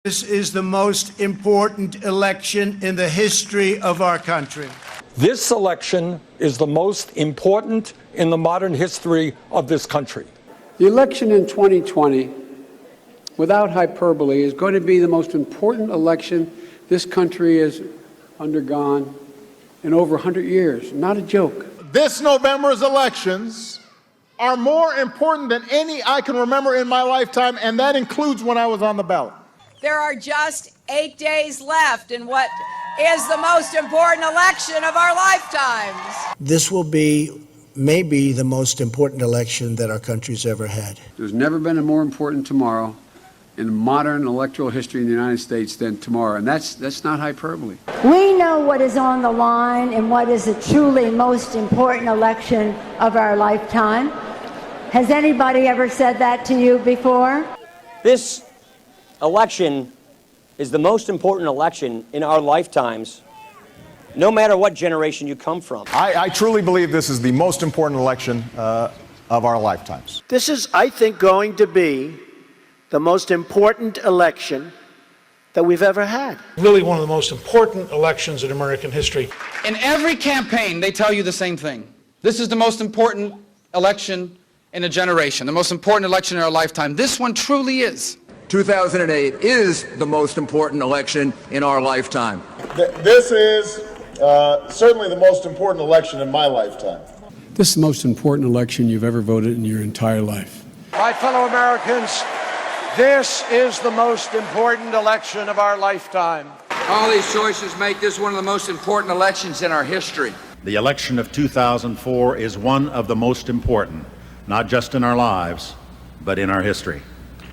This is the most important election in the history of our country. This election is the most important in the modern history of this country. The election in 2020, without hyperbole, is going to be the most important election this country has undergone in over 100 years. Not a joke. This November's elections are more important than any I can remember in my lifetime, and that includes when I was on the ballot. There are just 8 days left in what is the most important election of our lifetimes. This will be maybe the most important election that our country's ever had. There's never been a more important tomorrow in modern electoral history in the United States than tomorrow, and that's not hyperbole. We know what is on the line and what is the truly most important election of our lifetime. Has anybody ever said that to you before? This election is the most important election in our lifetimes, no matter what generation you come from. I truly believe this is the most important election of our lifetimes. This is, I think, going to be the most important election that we've ever had. Really one of the most important elections in American history. In every campaign, they tell you the same thing. This is the most important election in a generation, the most important election in our lifetime. This one truly is. 2008 is the most important election in our lifetime. This is certainly the most important election in my lifetime. This is the most important election you've ever voted in your entire life. My fellow Americans, this is the most important election of our lifetime. All these choices make this one of the most important elections in our history. The election of 2004 is one of the most important, not just in our lives, but in our history.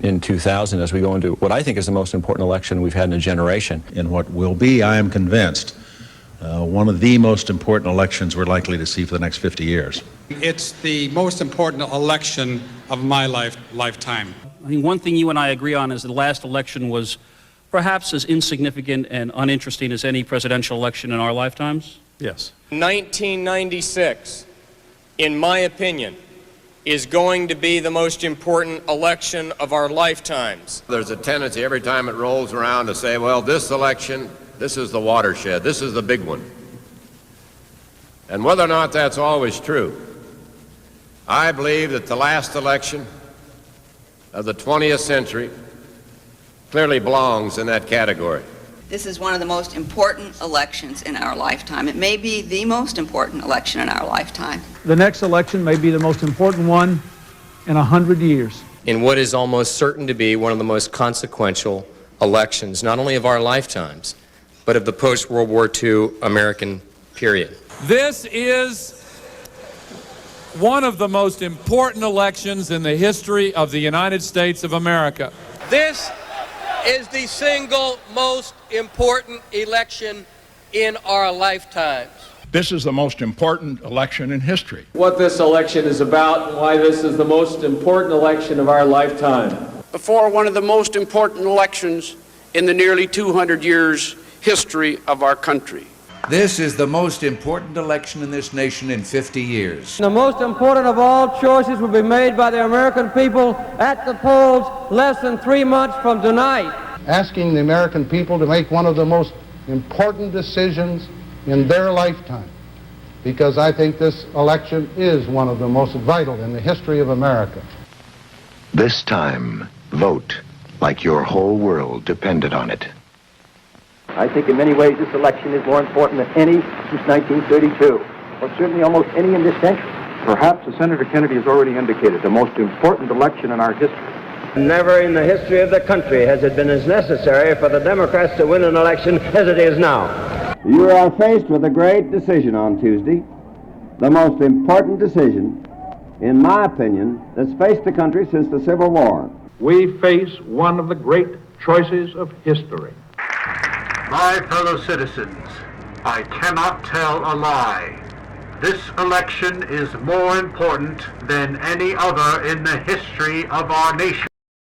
In 2000, as we go into what I think is the most important election we've had in a generation. In what will be, I am convinced, one of the most important elections we're likely to see for the next 50 years. It's the most important election of my lifetime. I think one thing you and I agree on is the last election was perhaps as insignificant and uninteresting as any presidential election in our lifetimes. Yes. 1996, in my opinion, is going to be the most important election of our lifetimes. There's a tendency every time it rolls around to say, well, this election, this is the watershed, this is the big one. And whether or not that's always true, I believe that the last election of the 20th century clearly belongs in that category. This is one of the most important elections in our lifetime. It may be the most important election in our lifetime. The next election may be the most important one in 100 years. In what is almost certain to be one of the most consequential elections, not only of our lifetimes, but of the post-World War II American period. This is one of the most important elections in the history of the United States of America. This is the single most important election in our lifetimes. This is the most important election in history. What this election is about and why this is the most important election of our lifetime. Before one of the most important elections in the nearly 200 years history of our country. This is the most important election in this nation in 50 years. The most important of all choices will be made by the American people at the polls less than 3 months from tonight. Asking the American people to make one of the most important decisions in their lifetime, because I think this election is one of the most vital in the history of America. This time, vote like your whole world depended on it. I think in many ways this election is more important than any since 1932, or certainly almost any in this century. Perhaps, as Senator Kennedy has already indicated, the most important election in our history. Never in the history of the country has it been as necessary for the Democrats to win an election as it is now. You are faced with a great decision on Tuesday, the most important decision, in my opinion, that's faced the country since the Civil War. We face one of the great choices of history. My fellow citizens, I cannot tell a lie. This election is more important than any other in the history of our nation.